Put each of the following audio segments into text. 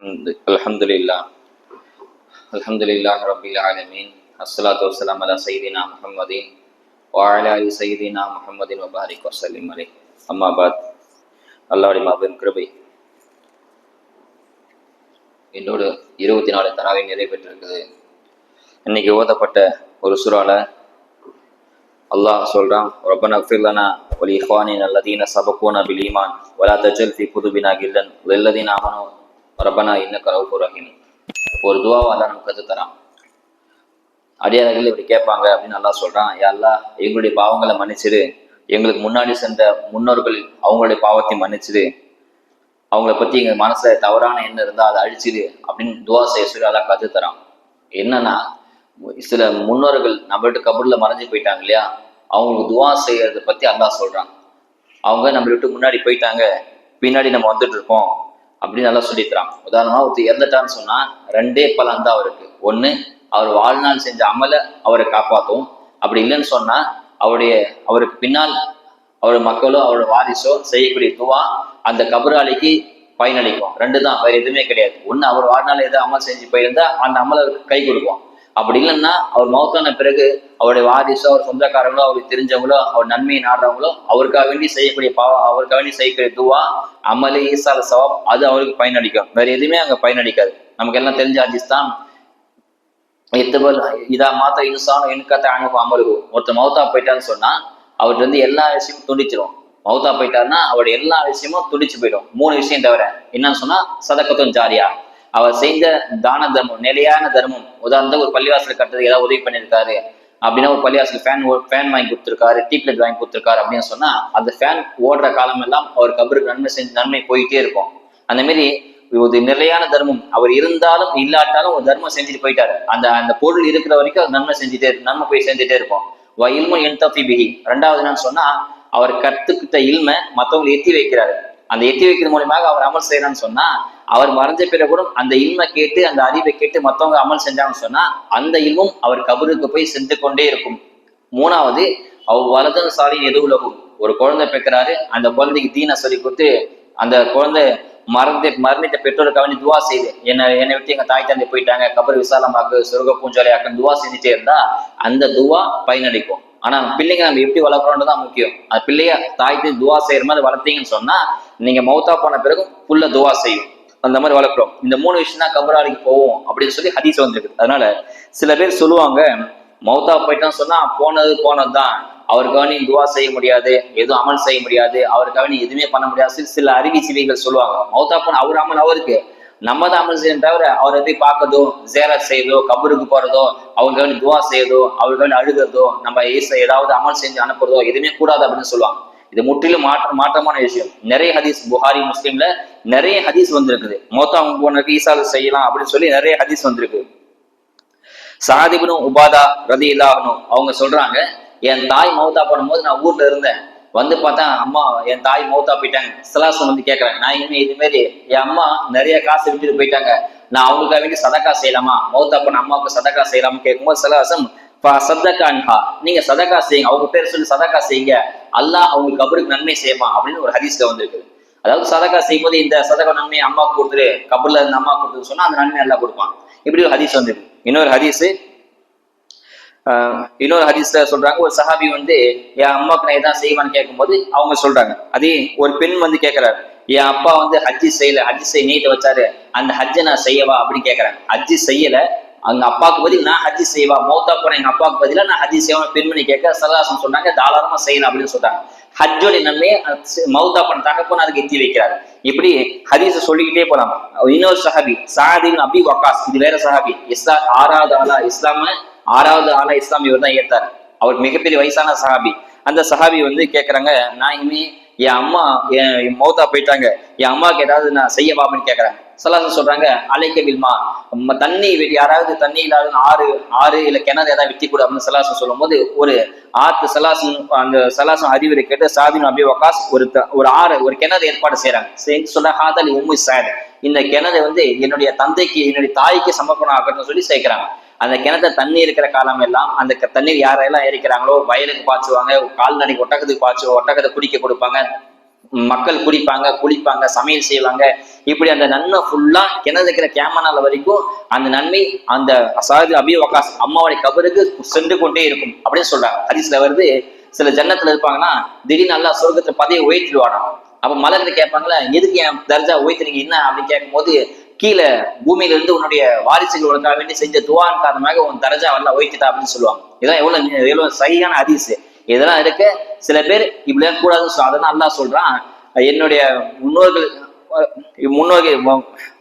அல்ஹம்துலில்லாஹ் அல்ஹம்துலில்லாஹி ரப்பில் ஆலமீன் அஸ்ஸலாத்து வஸ்ஸலாமு அலா சய்யிதினா முஹம்மதின் வ அலா ஆலி சய்யிதினா முஹம்மதின் வ பாரிக் வஸல்லிம் அலைஹி. அம்மா பாத். அல்லாஹ்வுடைய மாபெரும் கிருபை என்னோடு 24 தராவை நிறைவேற்றிருக்குது. இன்னைக்கு ஓதப்பட்ட ஒரு சூறால அல்லாஹ் சொல்றான், ரப்பனா இக்ஃபிர் லனா வ லி இக்வானினா அல்லதீன சபகூனா பில் ஈமான் வ லா தஜல் ஃபீ குதுபினா கில்லன் லில்லதீன ஆமனூ ரப்பனா இன்னக ரഊஃபுர் ரஹீம். ஒரு துவாவை அல்லாஹ் நமக்கு கற்றுத்தரான். அடியார்கள் இப்படி கேட்பாங்க அப்படின்னு அல்லாஹ் சொல்றான், யா அல்லாஹ் எங்களுடைய பாவங்களை மன்னிச்சிடு, எங்களுக்கு முன்னாடி சென்ற முன்னோர்கள் அவங்களுடைய பாவத்தை மன்னிச்சிடு, அவங்கள பத்தி எங்க மனசுல தவறான எண்ணம் இருந்தா அதை அழிச்சிடு அப்படின்னு துவா செய்ய சொல்லி அல்லாஹ் கற்றுத்தரான். என்னன்னா, சில முன்னோர்கள் நம்மள்ட்ட கபூர்ல மறைஞ்சு போயிட்டாங்க இல்லையா, அவங்களுக்கு துவா செய்யறதை பத்தி அல்லாஹ் சொல்றான். அவங்க நம்ம விட்டு முன்னாடி போயிட்டாங்க, பின்னாடி நம்ம வந்துட்டு இருக்கோம் அப்படின்னு நல்லா சொல்லித்தரான். உதாரணமா ஒருத்தர் இறந்துட்டான்னு சொன்னா 2 பலன் தான் அவருக்கு. ஒண்ணு, அவர் வாழ்நாள் செஞ்ச அமலை அவரை காப்பாற்றும். அப்படி இல்லைன்னு சொன்னா அவருக்கு பின்னால் அவரோட மக்களோ அவரோட வாரிசோ செய்யக்கூடிய துவா அந்த கபராளிக்கு பயனளிக்கும். 2 தான், வேற எதுவுமே கிடையாது. ஒண்ணு, அவர் வாழ்நாள் எதாவது அமல் செஞ்சு போயிருந்தா அந்த அமலை அவருக்கு கை கொடுக்கும். அப்படி இல்லைன்னா அவர் மௌத்தான பிறகு அவருடைய வாரிசோ அவர் சொந்தக்காரங்களோ அவருக்கு தெரிஞ்சவங்களோ அவர் நன்மையை நாடுறவங்களோ அவருக்காக வேண்டி செய்யக்கூடிய அவருக்காக வேண்டி செய்யக்கூடிய துவா அமலி ஈசால சவாப் அது அவருக்கு பயனளிக்கும். வேற எதுவுமே அங்க பயனளிக்காது. நமக்கு எல்லாம் தெரிஞ்ச ஹதீஸ் தான், இதா மாத்த இன்சானும் என்கத்த அனுப்பு அமலுகு. ஒருத்தர் மௌத்தா போயிட்டான்னு சொன்னா அவர்கிட்ட வந்து எல்லா விஷயமும் துண்டிச்சிடும். மௌத்தா போயிட்டாருன்னா அவருடைய எல்லா விஷயமும் துண்டிச்சு போயிடும். 3 விஷயம் தவிர. என்னன்னு சொன்னா சதக்கத்தும் ஜாரியா, அவர் செய்த தான தர்மம், நிலையான தர்மம். உதாரணத்துக்கு ஒரு பள்ளிவாசல் கட்டுறதுக்கு ஏதாவது உதவி பண்ணியிருக்காரு அப்படின்னா, ஒரு பள்ளிவாசல் ஃபேன் வாங்கி கொடுத்துருக்காரு, டீப்லெட் வாங்கி கொடுத்துருக்காரு அப்படின்னு சொன்னா அந்த ஃபேன் ஓடுற காலம் எல்லாம் அவர் கபருக்கு நன்மை போயிட்டே இருக்கும். அந்த மாதிரி ஒரு நிலையான தர்மம், அவர் இருந்தாலும் இல்லாட்டாலும் ஒரு தர்மம் செஞ்சுட்டு போயிட்டாரு, அந்த பொருள் இருக்கிற வரைக்கும் அவர் நன்மை போய் செஞ்சுட்டே இருக்கும். இல்மு என்தஃபி பிஹி. 2வது என்னன்னு சொன்னா, அவர் கத்துக்கிட்ட இல்ம மற்றவங்களை எத்தி வைக்கிறாரு. அந்த எத்தி வைக்கிறது மூலியமாக அவர் அமல் செய்யறான்னு சொன்னா, அவர் மறைஞ்ச பிறகு கூட அந்த இல்மை கேட்டு அந்த அறிவை கேட்டு மற்றவங்க அமல் செஞ்சாங்கன்னு சொன்னா அந்த இல்மும் அவர் கபருக்கு போய் சென்று கொண்டே இருக்கும். 3வது, அவர் வலதன் சாலி எதுவுலகும். ஒரு குழந்தை பெற்கிறாரு, அந்த குழந்தைக்கு தீனை சொல்லி கொடுத்து அந்த குழந்தை மரணித்த பெற்றோருக்காக வேண்டி துவா செய்து, என்னை விட்டு எங்க தாய் தந்தை போயிட்டாங்க, கபர் விசாலமாக்கு, சொர்க்க பூஞ்சாலையாக்குன்னு துவா செஞ்சுட்டே இருந்தா அந்த துவா பயனளிக்கும். ஆனா பிள்ளைங்க நம்ம எப்படி வளர்க்குறோன்றதான் முக்கியம். அந்த பிள்ளைய தாய்க்கு துவா செய்யற மாதிரி வளர்த்தீங்கன்னு சொன்னா நீங்க மௌத்தா போன பிறகு புள்ள துவா செய்யும். அந்த மாதிரி வளர்க்குறோம். இந்த 3 விஷயம் தான் கபராளிக்கு போவோம் அப்படின்னு சொல்லி ஹதீஸ் வந்துருக்கு. அதனால சில பேர் சொல்லுவாங்க, மௌத்தா போயிட்டான்னு சொன்னா போனதுதான், அவருக்காக நீ துவா செய்ய முடியாது, எதுவும் அமல் செய்ய முடியாது, அவருக்காக நீ எதுவுமே பண்ண முடியாது சில அறிவிச்சிவிகள் சொல்லுவாங்க. மௌத்தா போன அவர் அமல் அவருக்கு, நம்ம தான் அமல் செய்ய தவிர அவரை போய் பார்க்கறதோ, ஜியாரத் செய்யறதோ, கபருக்கு போறதோ, அவருக்காக துவா செய்யறதோ, அவருக்காக அழுகிறதோ, நம்ம ஏதாவது அமல் செஞ்சு அனுப்புறதோ எதுவுமே கூடாது அப்படின்னு சொல்லுவாங்க. இது முற்றிலும் மாற்றமான விஷயம். நிறைய ஹதீஸ் புகாரி முஸ்லிம்ல நிறைய ஹதீஸ் வந்திருக்குது. மௌத்தா போனதுக்கு ஈசால செய்யலாம் அப்படின்னு சொல்லி நிறைய ஹதீஸ் வந்திருக்கு. சஅத் இப்னு உபாதா ரலியல்லாஹு அன்ஹு அவங்க சொல்றாங்க, என் தாய் மௌத்தா பண்ணும்போது நான் ஊர்ல இருந்தேன். வந்து பார்த்தா அம்மா என் தாய் மௌத்தா போயிட்டாங்க. சலாசம் வந்து கேட்கறேன், நான் இனிமே இது மாதிரி என் அம்மா நிறைய காசு விட்டுட்டு போயிட்டாங்க, நான் அவங்களுக்காக வேண்டி சதக்கா செய்யலாமா, மௌத்தா பண்ண அம்மாவுக்கு சதக்கா செய்யலாமா கேட்கும்போது சலாசம் சதக்கான்ஹா, நீங்க சதக்கா செய்யுங்க, அவங்க பேர் சொல்லி சதக்கா செய்யுங்க, அல்லாஹ் அவங்களுக்கு கபருக்கு நன்மை செய்யமா அப்படின்னு ஒரு ஹதீஸ்ல வந்திருக்கு. அதாவது சதக்கா செய்யும் போது இந்த சதக்கா நன்மை அம்மாவுக்கு கொடுத்துரு, கபர்ல இருந்து அம்மா கொடுத்துரு சொன்னா அந்த நன்மை எல்லாம் கொடுப்பான். இப்படி ஒரு ஹதீஸ் வந்திருக்கு. இன்னொரு ஹதீஸ்ல சொல்றாங்க, ஒரு சஹாபி வந்து என் அம்மாவுக்கு நான் இதான் செய்வான்னு கேட்கும்போது அவங்க சொல்றாங்க, அதே ஒரு பெண் வந்து கேட்கிறாரு, என் அப்பா வந்து ஹஜ்ஜி செய்ய நீட்ட வச்சாரு, அந்த ஹஜ்ஜை நான் செய்யவா அப்படின்னு கேட்கறேன். ஹஜ்ஜி செய்யல, அங்க அப்பாவுக்கு பதில் நான் ஹஜ்ஜி செய்வா, மௌத்தா போன எங்க அப்பாவுக்கு பதிலா நான் ஹஜ்ஜி செய்வேன் பெண்மணி கேட்க சல்லாசம் சொன்னாங்க, தாராளமா செய்யலாம் அப்படின்னு சொல்றாங்க. ஹஜ்ஜோட நன்மையை மௌத்தா பண்ண தகப்பன் அதுக்கு எத்தி வைக்கிறாரு. இப்படி ஹதீஸ சொல்லிக்கிட்டே போலாம். இன்னொரு சஹாபி சஅத் இப்னு அபி வக்காஸ், இது வேற சஹாபி. 6வது ஆளா இஸ்லாம் இவர் தான் ஏத்தாரு. அவர் மிகப்பெரிய வயசான சஹாபி. அந்த சஹாபி வந்து கேட்கறாங்க, நான் இனிமே என் அம்மா என் மௌத்தா போயிட்டாங்க, என் அம்மாவுக்கு ஏதாவது நான் செய்யவா அப்படின்னு கேட்கறாங்க. சலாசம் சொல்றாங்க, அலைக்க வில்மா, தண்ணி யாராவது தண்ணி இல்லாத ஆறு இல்ல கிணறு ஏதாவது விட்டி கூட அப்படின்னு சலாசம் சொல்லும் போது ஒரு அந்த சலாசம் அறிவுரை கேட்டு சஅத் இப்னு அபி வக்காஸ் ஒரு கிணறு ஏற்பாடு செய்யறாங்க. சொல்ல ஹாதலி உம்மு சஅத், இந்த கிணறு வந்து என்னுடைய தாய்க்கு சமர்ப்பணம் ஆகணும்னு சொல்லி சேர்க்கிறாங்க. அந்த கிணத்துல தண்ணி இருக்கிற காலம் எல்லாம் அந்த தண்ணீர் யாரெல்லாம் இறைக்கிறாங்களோ வயலுக்கு பாய்ச்சுவாங்க, கால்நடை ஒட்டகத்துக்கு ஒட்டகத்தை குடிக்க கொடுப்பாங்க, மக்கள் குளிப்பாங்க, சமையல் செய்வாங்க. இப்படி அந்த நன்மை ஃபுல்லா கிணறு இருக்கிற கேமனால வரைக்கும் அந்த நன்மை அந்த சாது அபி வக்காஸ் அம்மாவுடைய கபருக்கு சென்று கொண்டே இருக்கும் அப்படின்னு சொல்றாங்க. ஹதீஸ்ல வருது, சில ஜன்னத்துல இருப்பாங்கன்னா திடீர்னு நல்லா சொர்க்கத்துல பதவியை உயர்த்திடுவானா. அப்ப மலர்கிட்ட கேட்பாங்களா, எதுக்கு என் தர்ஜா உயர்த்துறீங்க என்ன அப்படின்னு கேட்கும் போது, கீழே பூமியில இருந்து உன்னுடைய வாரிசுகள் உனக்காக வேண்டி செஞ்ச துவான் காரணமாக உன் தர்ஜா எல்லாம் உயர்த்திட்டா அப்படின்னு சொல்லுவாங்க. இதெல்லாம் எவ்வளவு சரியான ஹதீஸ். இதெல்லாம் இருக்கு. சில பேர் இப்படிலாம் கூடாதுன்னு அதெல்லாம் அல்லாஹ் சொல்றான், என்னுடைய முன்னோர்கள்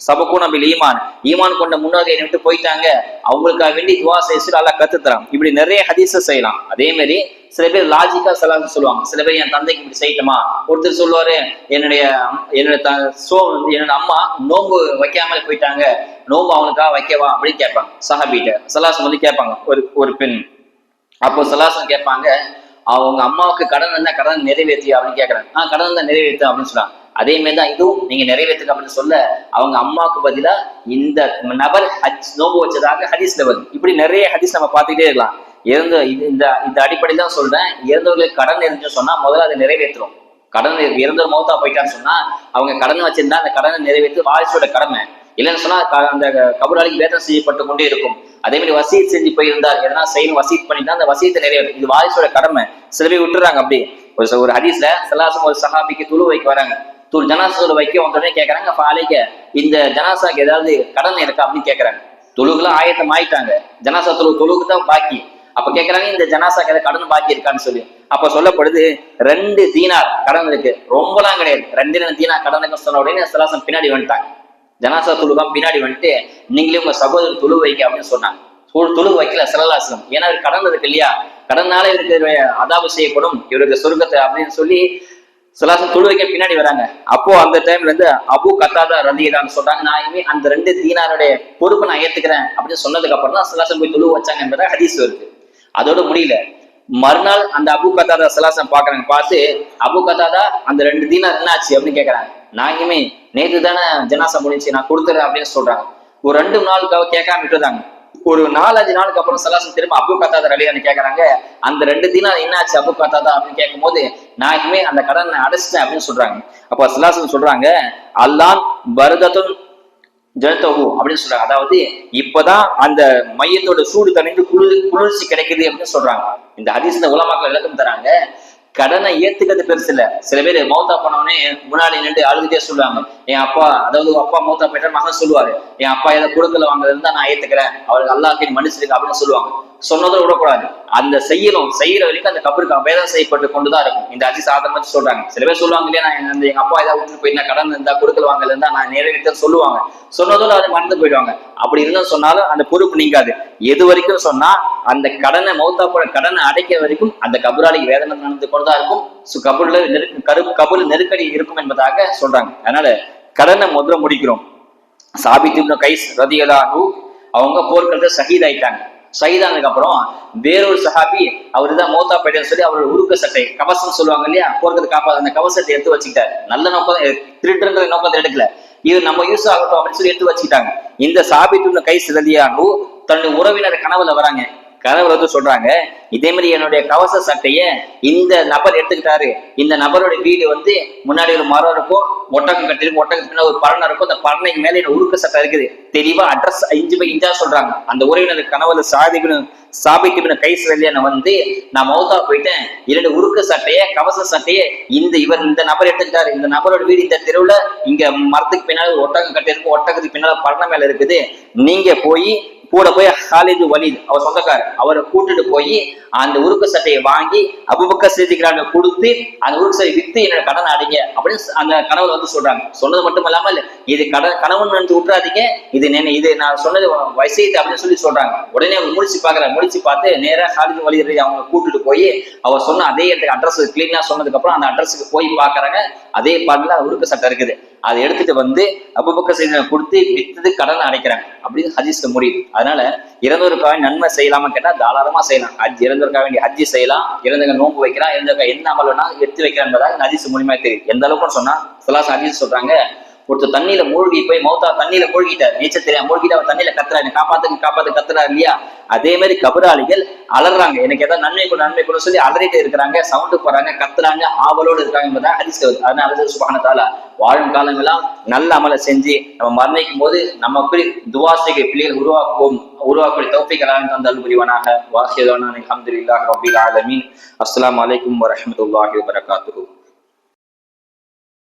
சபக்கூன பில் ஈமான் கொண்ட முன்னோர்கள் என்னை விட்டு போயிட்டாங்க, அவங்களுக்காக வேண்டி துவா செய்ய அல்லாஹ் கத்துத்தரான். இப்படி நிறைய ஹதீஸ செய்யலாம். அதே மாதிரி சில பேர் லாஜிக்கா சொல்லுவாங்க. சில பேர் என் தந்தைக்கு இப்படி செய்யட்டுமா, ஒருத்தர் சொல்லுவாரு என்னுடைய அம்மா நோன்பு வைக்காமலே போயிட்டாங்க, நோன்பு அவங்களுக்காக வைக்கவா அப்படின்னு கேட்பாங்க. சஹாபிட்ட சலாசம் வந்து கேட்பாங்க ஒரு பெண். அப்போ சலாசம் கேட்பாங்க, அவங்க அம்மாவுக்கு கடன் இருந்தா கடன் நிறைவேற்றியா அப்படின்னு கேட்கறாங்க. கடன் தான் நிறைவேற்று அப்படின்னு சொல்றாங்க. அதே மாதிரிதான் இதுவும் நீங்க நிறைவேற்றுங்க அப்படின்னு சொல்ல, அவங்க அம்மாவுக்கு பதிலா இந்த நபர் நோம்பு வச்சதாக ஹதீஸ்ல வருது. இப்படி நிறைய ஹதீஸ் நம்ம பார்த்துக்கிட்டே இருக்கலாம். இந்த அடிப்படையில் தான் சொல்றேன், இறந்தவர்களுக்கு கடன் இருந்துச்சு சொன்னா முதல்ல அதை நிறைவேற்றுறோம். கடன் இறந்தவர் மௌத்தா போயிட்டான்னு சொன்னா அவங்க கடன் வச்சிருந்தா அந்த கடனை நிறைவேற்று வாரிசோட கடமை. இல்லைன்னு சொன்னா அந்த கபராளிக்கு வேதனை செய்யப்பட்டு கொண்டே இருக்கும். அதே மாதிரி வசீத் செஞ்சு போயிருந்தார், எதனா செய்யணும் வசீத் பண்ணிட்டா அந்த வசீத்தை நிறைவேற்றும். இது வாரிசோட கடமை. சில பேர் விட்டுறாங்க. அப்படி ஒரு ஹதீஸ்ல சலாசம் ஒரு சஹாபிக்கு துளு வைக்க வராங்க. ஜனாசா வைக்க வந்தோடனே கேட்கறாங்க, பாலைக்க இந்த ஜனாசாக்கு ஏதாவது கடன் இருக்கா அப்படின்னு கேட்கறாங்க. தொழுகுலாம் ஆயத்தம் ஆயிட்டாங்க, ஜனாசா தொழுகு தான் பாக்கி. அப்ப கேட்கறாங்க, இந்த ஜனாசாக்கு ஏதாவது கடன் பாக்கி இருக்கான்னு சொல்லி. அப்ப சொல்லப்படுது 2 தீனார் கடன் இருக்கு. ரொம்பலாம் கிடையாது, 2 தீனார் கடன் இருக்குன்னு சொன்ன உடனே சலாசம் பின்னாடி வந்துட்டாங்க. ஜனாசா தொழுகாம பின்னாடி வந்துட்டு, நீங்களே உங்க சகோதரர் தொழு வைக்க அப்படின்னு சொன்னாங்க. தொழு வைக்கல சலலாசனம், ஏன்னா கடன் இருக்கு இல்லையா, கடனால இவருக்கு அதாபு செய்யப்படும், இவருக்கு சொர்க்கத்தை அப்படின்னு சொல்லி சலாசம் தொழு வைக்க பின்னாடி வராங்க. அப்போ அந்த டைம்ல இருந்து அபு கத்தாதா ரலியல்லாஹு சொல்றாங்க, நான் இனிமே அந்த 2 தீனாருடைய பொறுப்பை நான் ஏத்துக்கிறேன் அப்படின்னு சொன்னதுக்கு அப்புறம் தான் சலாசம் போய் தொழு வச்சாங்க என்பதை ஹதீஸ் வருது. அதோட முடியல, மறுநாள் அந்த அபு கத்தாதா சலாசம் பாக்குறாங்க. பார்த்து அபு கத்தாதா அந்த 2 தீனார் என்ன ஆச்சு அப்படின்னு கேட்கறாங்க. நான் இனிமே நேற்று தானே ஜனாசா முடிச்சு நான் கொடுத்துறேன் அப்படின்னு சொல்றாங்க. ஒரு 2 நாளுக்காக கேட்காம விட்டுருந்தாங்க. ஒரு 4-5 நாளுக்கு அப்புறம் சலாசம் திரும்ப அபு கத்தாதா ரலியல்லாஹு கேட்கறாங்க, அந்த 2 தீனார் என்ன ஆச்சு அபு கத்தாதா அப்படின்னு கேட்கும் போது, நான் இனிமே அந்த கடனை அடைச்சிட்டேன் அப்படின்னு சொல்றாங்க. அப்ப சலாசம் சொல்றாங்க, அல்லான் பரதத்துன் ஜல்தஹு அப்படின்னு சொல்றாங்க. அதாவது இப்பதான் அந்த மையத்தோட சூடு தணிந்து குளிர்ச்சி கிடைக்குது அப்படின்னு சொல்றாங்க. இந்த ஹதீஸ்ல உலமாக்கள் விளக்கம் தராங்க. கடனை ஏத்துக்கிறது பெருசு இல்ல. சில பேர் மௌத்தா போனவனே முன்னாடி நின்று அழுதுட்டே சொல்லுவாங்க, என் அப்பா, அதாவது அப்பா மௌத்தா போயிட்டா மகன் சொல்லுவாரு, என் அப்பா ஏதாவது குடுக்கல வாங்குறது இருந்தா நான் ஏத்துக்கிறேன், அவருக்கு அல்லாஹ்க்கு மன்னிச்சிருக்கு அப்படின்னு சொல்லுவாங்க. சொன்னதோட விடக்கூடாது, அந்த செய்யற வரைக்கும் அந்த கபருக்கு அபேதம் செய்யப்பட்டு கொண்டுதான் இருக்கும். இந்த ஹதீஸ் ஆதாரமா சொல்றாங்க. சில பேர் சொல்லுவாங்க இல்லையா, நான் எங்க அப்பா ஏதாவது விட்டுட்டு போயிருந்தா கடன் இருந்தா குடுக்கல் வாங்கல இருந்தா நான் நிறைவேற்ற சொல்லுவாங்க. சொன்னதோட அதை மறந்து போயிடுவாங்க. அப்படி இருந்தா சொன்னாலும் அந்த பொறுப்பு நீங்காது. எது வரைக்கும் சொன்னா அந்த கடனை மௌத்தா போட கடனை அடைக்கிற வரைக்கும் அந்த கபராளிக்கு வேதனை நடந்து கொண்டுதான் இருக்கும். கபுல நெருக்கடி இருக்கும் என்பதாக சொல்றாங்க. அதனால கடனை முதல்ல முடிக்கிறோம். சாபித் இப்னு கைஸ் ரலியல்லாஹு அவங்க போர்க்களத்தை ஷஹீத் ஆயிட்டாங்க. ஷஹீதானதுக்கு அப்புறம் வேறொரு சஹாபி அவரு தான் மௌத்தா போயிட்டேன்னு சொல்லி அவரோட உருக்க சட்டை கவசம் சொல்லுவாங்க இல்லையா, போர்க்களத்தை காப்பாது, அந்த கவசத்தை எடுத்து வச்சுக்கிட்டாரு. நல்ல நோக்கம், திருட்டுன்ற நோக்கத்தை எடுக்கல, இது நம்ம யூஸ் ஆகட்டும் அப்படின்னு சொல்லி எடுத்து வச்சுக்கிட்டாங்க. இந்த சாபித் இப்னு கைஸ் ரலியல்லாஹு தன்னுடைய உறவினர் கனவுல வராங்க. கனவுல வந்து சொல்றாங்க, இதே மாதிரி என்னுடைய கவச சட்டைய இந்த நபர் எடுத்துக்கிட்டாரு. இந்த நபருடைய வீடு வந்து முன்னாடி ஒரு மரம் இருக்கும், ஒட்டகம் கட்டிருக்கும், ஒட்டகத்துக்கு பின்னாடி ஒரு பரணை இருக்கும், அந்த பரணைக்கு மேல என்ன உருக்க சட்டை இருக்குது. தெளிவா அட்ரஸ் 5/5 சொல்றாங்க. அந்த உறவினர் கனவுல சாபித் இப்னு கைஸ் ரலியல்லாஹு வந்து, நான் மௌத்தா போயிட்டேன், 2 உருக்க சட்டைய கவச சட்டைய இந்த நபர் எடுத்துக்கிட்டாரு. இந்த நபரோட வீடு இந்த தெருவுல, இங்க மரத்துக்கு பின்னாடி ஒரு ஒட்டகம் கட்டிருக்கும், ஒட்டகத்துக்கு பின்னால பரணை மேல இருக்குது. நீங்க கூட போய் ஹாலிது வலீத் அவர் சொந்தக்காரர், அவரை கூட்டிட்டு போய் அந்த உருக்கு சட்டையை வாங்கி அபூபக்கர் சித்திக்கிறாங்க கொடுத்து அந்த உருக்கு சட்டை வித்து என்னோட கடனை அடைங்க அப்படின்னு அந்த கனவுல வந்து சொல்றாங்க. சொன்னது மட்டும் இல்லாமல் இது கனவுன்னு நினைச்சு விட்டுறாதீங்க, இது நான் சொன்னது வயசைத்து அப்படின்னு சொல்லி சொல்றாங்க. உடனே அவர் முடிச்சு பார்த்து நேரா ஹாலிது வலீத் அவங்க கூட்டிட்டு போய் அவர் சொன்ன அதே இடத்துக்கு அட்ரஸ் கிளீனா சொன்னதுக்கு அப்புறம் அந்த அட்ரஸுக்கு போய் பாக்குறாங்க. அதே பாட்டுல உருக்கு சட்டை இருக்குது. அதை எடுத்துட்டு வந்து அபூபக்கர் சித்திக் கொடுத்து வித்தது கடனை அடைக்கிறாங்க அப்படின்னு ஹதீஸ்ல முடியுது. அதனால இறந்தவருக்காக நன்மை செய்யலாமா கேட்டா தாராளமா செய்யலாம். இறந்தவருக்காக வேண்டிய ஹஜ்ஜி செய்யலாம், இறந்தவங்க நோன்பு வைக்கலாம், இறந்தவங்க என்ன அமல் வேணா எடுத்து வைக்கிறான் என்பதாக ஹதீஸ் மூலியமா தெரியுது. எந்த அளவுக்கு சொன்னா சலாஸ் ஹதீஸ் சொல்றாங்க, ஒருத்தர் தண்ணியில மூழ்கி போய் மௌத்தா தண்ணியில மூழ்கிட்டார், நீச்சல் தெரியாம மூழ்கிட்டு அவர் தண்ணியில கத்துறாரு, காப்பாத்துக்கு காப்பாத்து கத்துறாரு இல்லையா? அதே மாதிரி கபராளிகள் அலறாங்க, எனக்கு ஏதாவது நன்மை கூட நன்மை கூட சொல்லி அலறிட்டு இருக்கிறாங்க, சவுண்டு போறாங்க, கத்துறாங்க, ஆவலோடு இருக்காங்க என்பதான் ஹதீஸ் வருது. அதனால அல்லாஹ் சுப்ஹானஹு வ தஆலா வாழும் காலங்களாம் நல்ல அமலை செஞ்சு நம்ம மரணிக்கும் போது நம்ம துவா செய்ய பிள்ளைகள் உருவாக்கக்கூடிய தௌஃபீக் அல்லாஹ் தந்து அருள் புரிவானாக. வாஹிதானா அல்ஹம்துலில்லாஹி ரப்பில் ஆலமீன். அஸ்ஸலாமு அலைக்கும் வரஹ்மத்துல்லாஹி வபரகாத்துஹு.